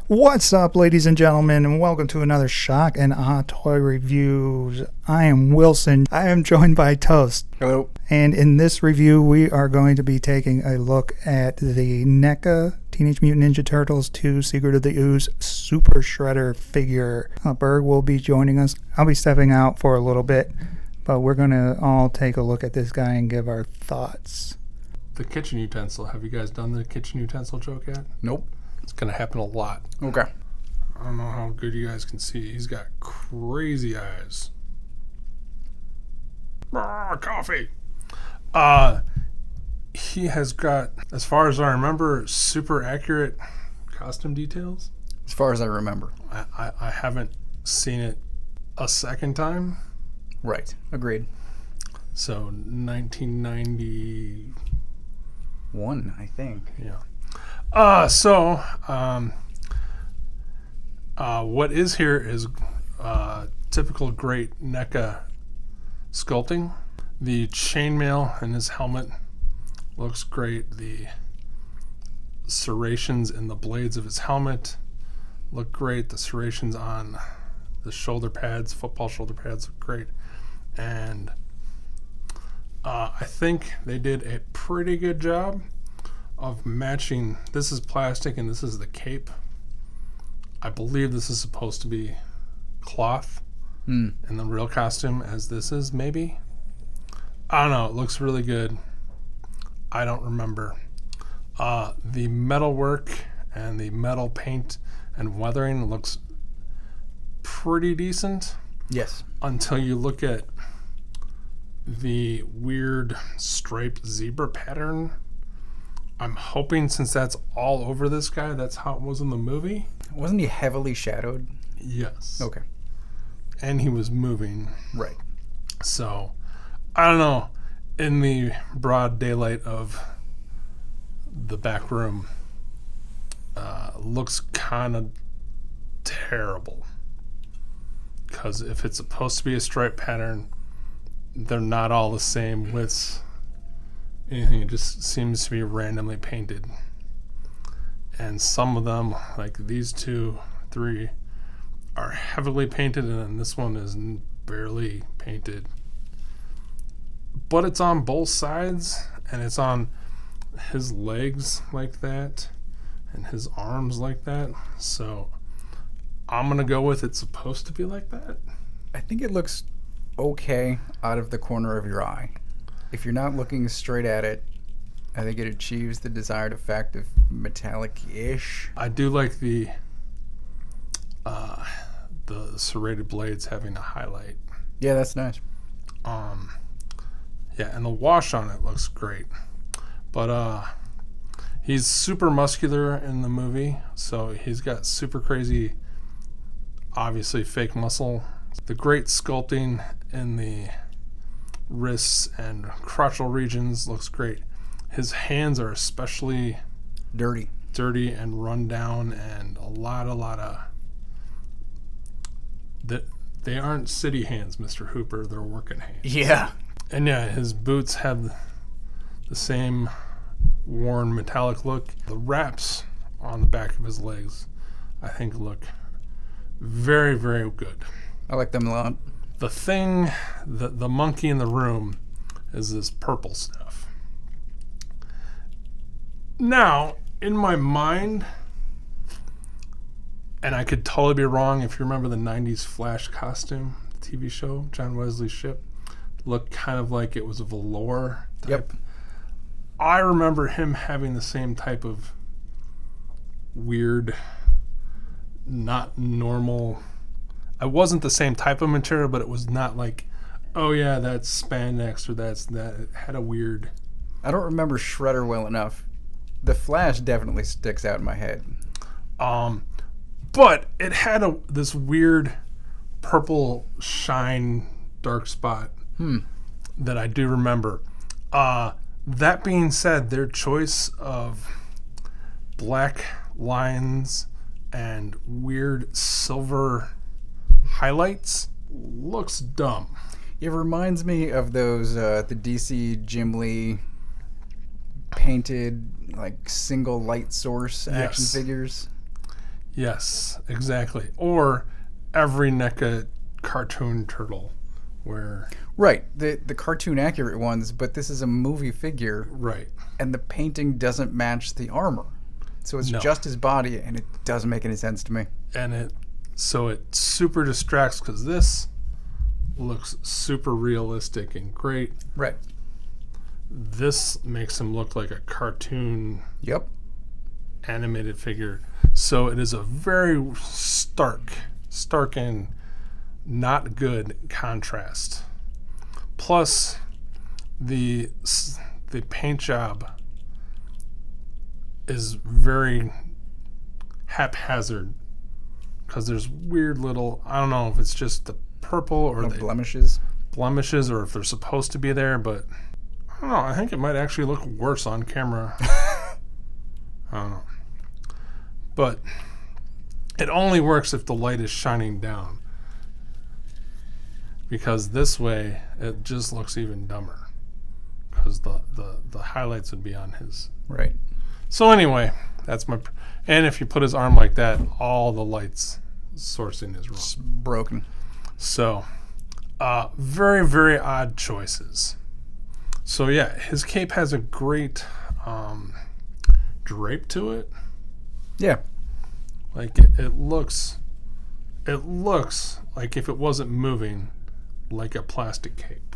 What's up, ladies and gentlemen, and welcome to another Shock and Awe Toy Reviews. I am Wilson. I am joined by Toast. Hello. And in this review, we are going to be taking a look at the Neca Teenage Mutant Ninja Turtles 2 Secret of the Ooze Super Shredder figure. Berg will be joining us. I'll be stepping out for a little bit, but we're going to all take a look at this guy and give our thoughts. The kitchen utensil. Have you guys done the kitchen utensil joke yet? Nope. It's going to happen a lot. Okay. I don't know how good you guys can see. He's got crazy eyes. Coffee. He has got, as far as I remember, super accurate costume details. As far as I remember. I haven't seen it a second time. Right. Agreed. So 1991, I think. Yeah. What is here is typical great NECA sculpting. The chainmail in his helmet looks great. The serrations in the blades of his helmet look great. The serrations on the shoulder pads, football shoulder pads, look great. And I think they did a pretty good job of matching. This is plastic and this is the cape. I believe this is supposed to be cloth in the real costume, as this is, maybe. I don't know. It looks really good. I don't remember. The metal work and the metal paint and weathering looks pretty decent. Yes. Until you look at the weird striped zebra pattern. I'm hoping, since that's all over this guy, that's how it was in the movie. Wasn't he heavily shadowed? Yes. Okay. And he was moving. Right. So, I don't know. In the broad daylight of the back room, looks kind of terrible. Because if it's supposed to be a stripe pattern, they're not all the same widths. Anything, it just seems to be randomly painted. And some of them, like these 2, 3, are heavily painted, and then this one is barely painted. But it's on both sides, and it's on his legs like that, and his arms like that. So I'm going to go with it's supposed to be like that. I think it looks okay out of the corner of your eye. If you're not looking straight at it, I think it achieves the desired effect of metallic-ish. I do like the serrated blades having a highlight. Yeah, that's nice. Yeah, and the wash on it looks great. But he's super muscular in the movie, so he's got super crazy, obviously fake muscle. The great sculpting in the wrists and crotchal regions looks great. His hands are especially dirty and run down, and a lot of they aren't city hands, Mr. Hooper, they're working hands. Yeah. And yeah, his boots have the same worn metallic look. The wraps on the back of his legs, I think, look very, very good. I like them a lot. The thing, the monkey in the room is this purple stuff. Now, in my mind, and I could totally be wrong, if you remember the 90s Flash costume, the TV show, John Wesley's ship, looked kind of like it was a velour type. Yep. I remember him having the same type of weird, not normal. I wasn't the same type of material, but it was not like, oh yeah, that's spandex or that. It had a weird. I don't remember Shredder well enough. The Flash definitely sticks out in my head. But it had this weird purple shine dark spot that I do remember. That being said, their choice of black lines and weird silver highlights looks dumb. It reminds me of those the DC Jim Lee painted like single light source action figures. Yes, exactly. Or every NECA cartoon turtle where... Right, the cartoon accurate ones, but this is a movie figure, Right. and the painting doesn't match the armor. So it's No. just his body, and it doesn't make any sense to me. And it super distracts because this looks super realistic and great. Right. This makes him look like a cartoon Yep. animated figure. So it is a very stark and not good contrast. Plus, the paint job is very haphazard because there's weird little, I don't know if it's just the purple or No the blemishes. blemishes or if they're supposed to be there, but I don't know. I think it might actually look worse on camera. I don't know. But it only works if the light is shining down. Because this way, it just looks even dumber. Because the highlights would be on his. Right. So anyway, that's my... And if you put his arm like that, all the lights sourcing is It's wrong. broken. So, very, very odd choices. So yeah, his cape has a great drape to it. Yeah. Like it looks like if it wasn't moving, like a plastic cape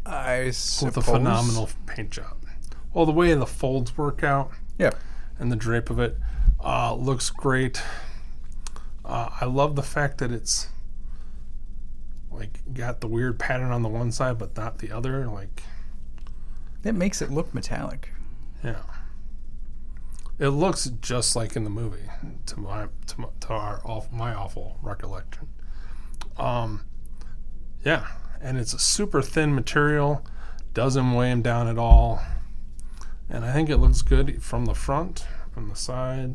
I suppose. with a phenomenal paint job. Well, the way the folds work out Yeah. and the drape of it looks great. I love the fact that it's like got the weird pattern on the one side but not the other. Like, That makes it look metallic. yeah, it looks just like in the movie to my awful recollection. Yeah, and it's a super thin material, doesn't weigh him down at all, and I think it looks good from the front, from the side,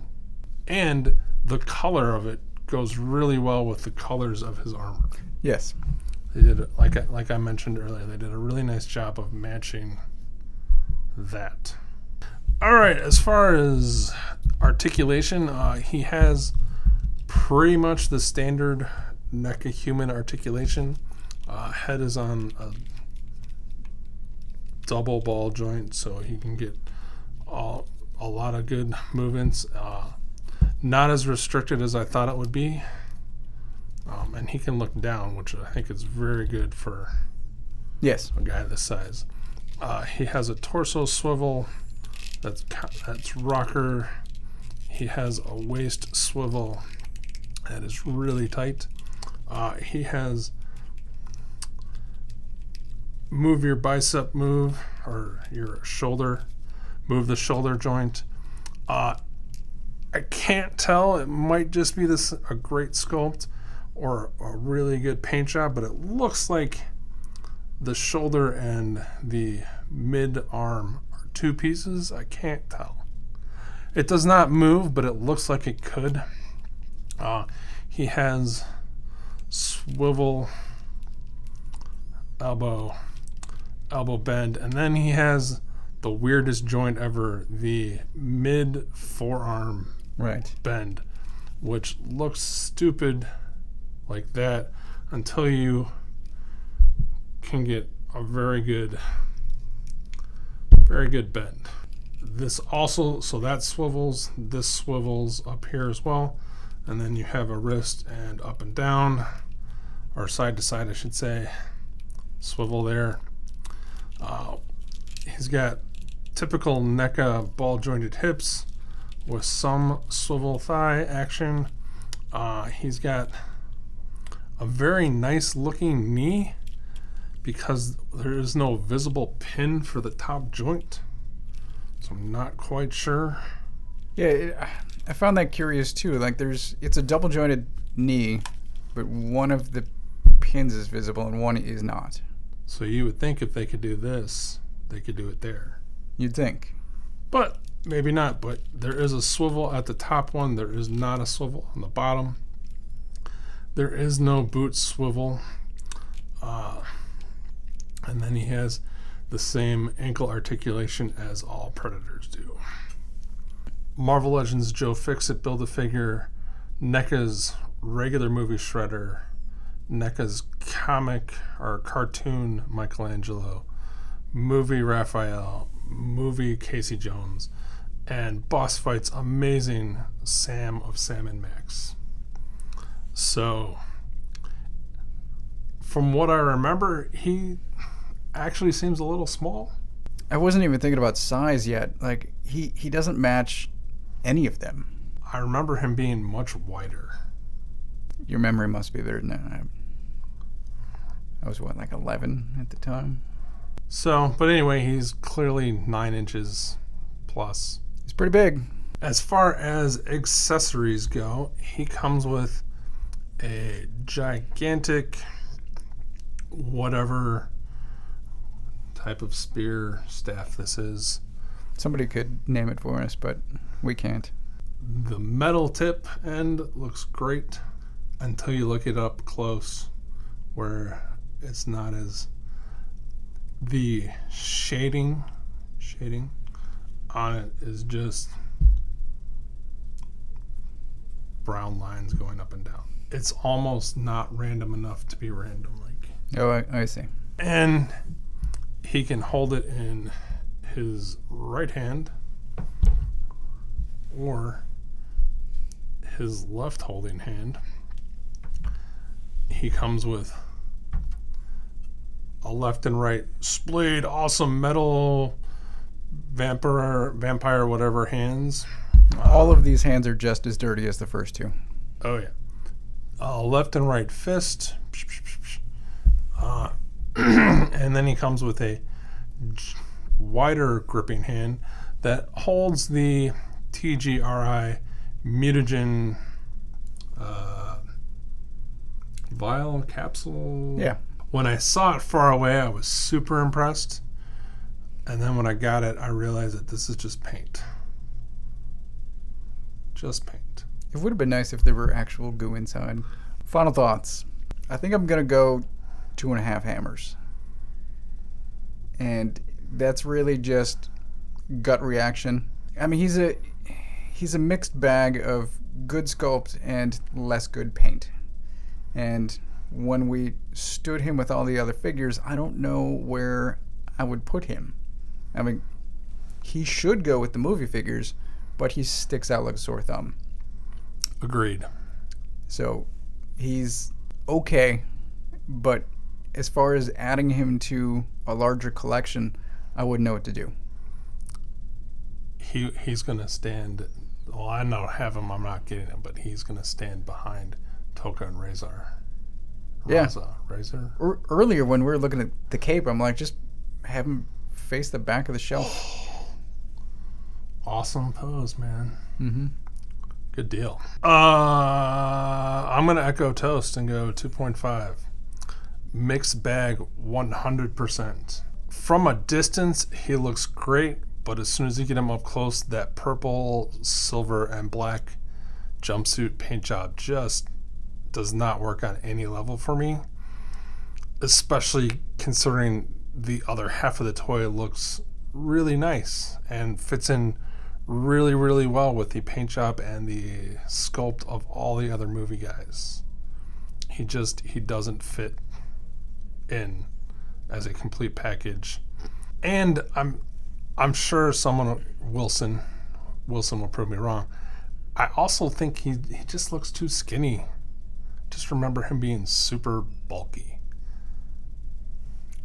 and the color of it goes really well with the colors of his armor. Yes. They did, like I mentioned earlier, they did a really nice job of matching that. All right, as far as articulation, he has pretty much the standard NECA human articulation. Head is on a double ball joint, so he can get a lot of good movements. Not as restricted as I thought it would be. And he can look down, which I think is very good for Yes. a guy this size. He has a torso swivel that's rocker. He has a waist swivel that is really tight. He has move your bicep move or your shoulder, move the shoulder joint. I can't tell. It might just be a great sculpt or a really good paint job, but it looks like the shoulder and the mid arm are two pieces. I can't tell. It does not move, but it looks like it could. He has swivel, elbow bend, and then he has the weirdest joint ever, the mid forearm Right. bend, which looks stupid like that until you can get a very good bend. This also, so that swivels, this swivels up here as well, and then you have a wrist and up and down, or side to side I should say, swivel there. He's got typical NECA ball jointed hips with some swivel thigh action. He's got a very nice looking knee because there is no visible pin for the top joint, so I'm not quite sure. Yeah, I found that curious too. Like, it's a double jointed knee, but one of the pins is visible and one is not. So you would think if they could do this, they could do it there. You'd think. But maybe not. But there is a swivel at the top one. There is not a swivel on the bottom. There is no boot swivel. And then he has the same ankle articulation as all Predators do. Marvel Legends Joe Fixit Build-A-Figure NECA's regular movie Shredder, NECA's comic or cartoon Michelangelo, movie Raphael, movie Casey Jones, and boss fights amazing Sam of Sam and Max. So, from what I remember, he actually seems a little small. I wasn't even thinking about size yet. Like, he doesn't match any of them. I remember him being much wider. Your memory must be better than that. I was, what, like 11 at the time? So, but anyway, he's clearly 9 inches plus. He's pretty big. As far as accessories go, he comes with a gigantic, whatever type of spear staff this is. Somebody could name it for us, but we can't. The metal tip end looks great until you look it up close, where it's not as... The shading on it is just brown lines going up and down. It's almost not random enough to be random. Oh, I see. And he can hold it in his right hand or his left holding hand. He comes with a left and right splayed awesome metal vampire whatever hands. All of these hands are just as dirty as the first two. Oh yeah. Left and right fist. And then he comes with a wider gripping hand that holds the TGRI mutagen vial capsule. Yeah. When I saw it far away, I was super impressed. And then when I got it, I realized that this is just paint. Just paint. It would have been nice if there were actual goo inside. Final thoughts. I think I'm going to go 2.5 hammers. And that's really just gut reaction. I mean, he's a mixed bag of good sculpt and less good paint. And when we stood him with all the other figures, I don't know where I would put him. I mean, he should go with the movie figures, but he sticks out like a sore thumb. Agreed. So he's okay, but as far as adding him to a larger collection, I wouldn't know what to do. He's going to stand... Well, I don't have him. I'm not getting him, but he's going to stand behind Toka and Razor. Yeah. Razor? Earlier when we were looking at the cape, I'm like, just have him face the back of the shelf. Awesome pose, man. Mm-hmm. Good deal. I'm going to echo Toast and go 2.5. Mixed bag 100%. From a distance, he looks great, but as soon as you get him up close, that purple, silver, and black jumpsuit paint job just does not work on any level for me, especially considering the other half of the toy looks really nice and fits in really, really well with the paint job and the sculpt of all the other movie guys. He doesn't fit in as a complete package. And I'm sure Wilson will prove me wrong. I also think he just looks too skinny. Just remember him being super bulky.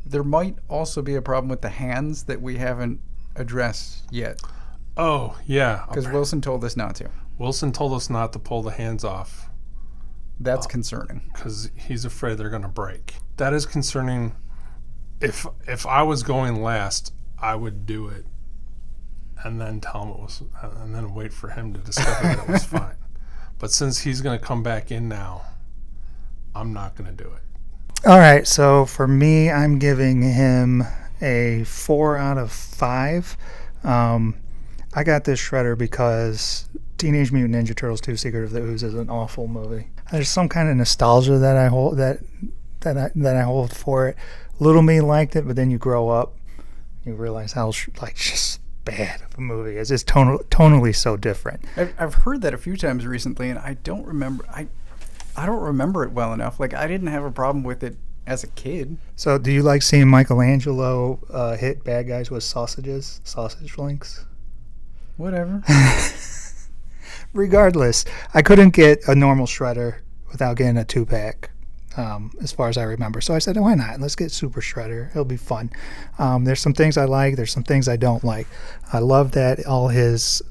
There might also be a problem with the hands that we haven't addressed yet. Oh, yeah. Because Wilson told us not to. Wilson told us not to pull the hands off. That's concerning. Because he's afraid they're going to break. That is concerning. If I was going last, I would do it and then tell him it was, and then wait for him to discover that it was fine. But since he's going to come back in now, I'm not going to do it. All right, so for me, I'm giving him a 4 out of 5. I got this Shredder because Teenage Mutant Ninja Turtles 2: Secret of the Ooze is an awful movie. There's some kind of nostalgia that I hold that I hold for it. Little me liked it, but then you grow up, you realize how just bad of a movie. It's just tonally so different. I've heard that a few times recently, and I don't remember. I don't remember it well enough. Like, I didn't have a problem with it as a kid. So, do you like seeing Michelangelo hit bad guys with sausage links? Whatever. Regardless, I couldn't get a normal Shredder without getting a 2-pack, as far as I remember. So I said, why not? Let's get Super Shredder. It'll be fun. There's some things I like. There's some things I don't like. I love that all his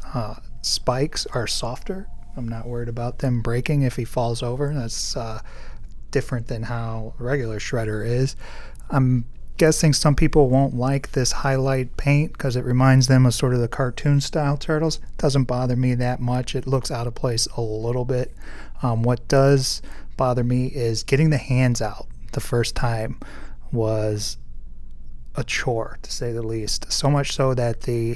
spikes are softer. I'm not worried about them breaking if he falls over. That's different than how a regular Shredder is. I'm guessing some people won't like this highlight paint because it reminds them of sort of the cartoon style turtles. Doesn't bother me that much. It looks out of place a little bit. What does bother me is getting the hands out the first time was a chore, to say the least. So much so that the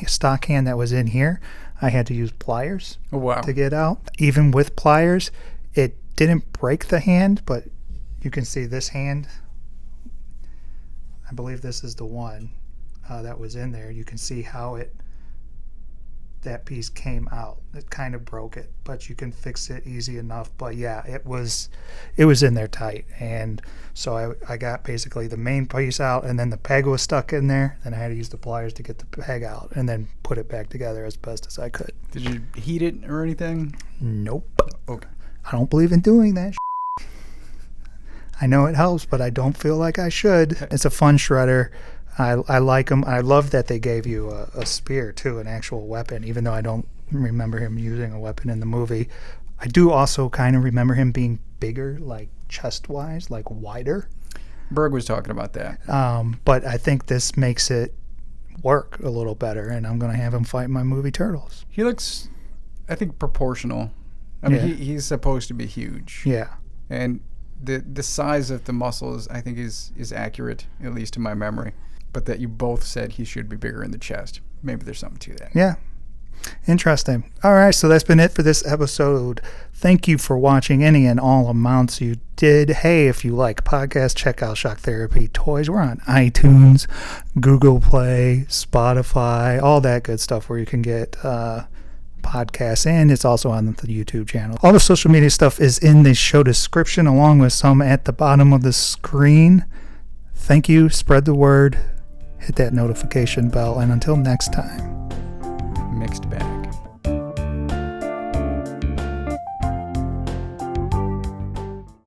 stock hand that was in here, I had to use pliers to get out. Even with pliers, it didn't break the hand, but you can see this hand. I believe this is the one that was in there. You can see how that piece came out. It kind of broke it, but you can fix it easy enough. But yeah, it was in there tight, and so I got basically the main piece out, and then the peg was stuck in there. Then I had to use the pliers to get the peg out, and then put it back together as best as I could. Did you heat it or anything? Nope. Okay. I don't believe in doing that. I know it helps, but I don't feel like I should. It's a fun Shredder. I like him. I love that they gave you a spear, too, an actual weapon, even though I don't remember him using a weapon in the movie. I do also kind of remember him being bigger, like chest-wise, like wider. Berg was talking about that. But I think this makes it work a little better, and I'm going to have him fight my movie Turtles. He looks, I think, proportional. I mean, he's supposed to be huge. Yeah. And the size of the muscles, I think, is accurate, at least in my memory. But that you both said he should be bigger in the chest. Maybe there's something to that. Yeah. Interesting. All right, so that's been it for this episode. Thank you for watching any and all amounts you did. Hey, if you like podcasts, check out Shock Therapy Toys. We're on iTunes, Google Play, Spotify, all that good stuff where you can get podcasts, and it's also on the YouTube channel. All the social media stuff is in the show description, along with some at the bottom of the screen. Thank you. Spread the word. Hit that notification bell, and until next time.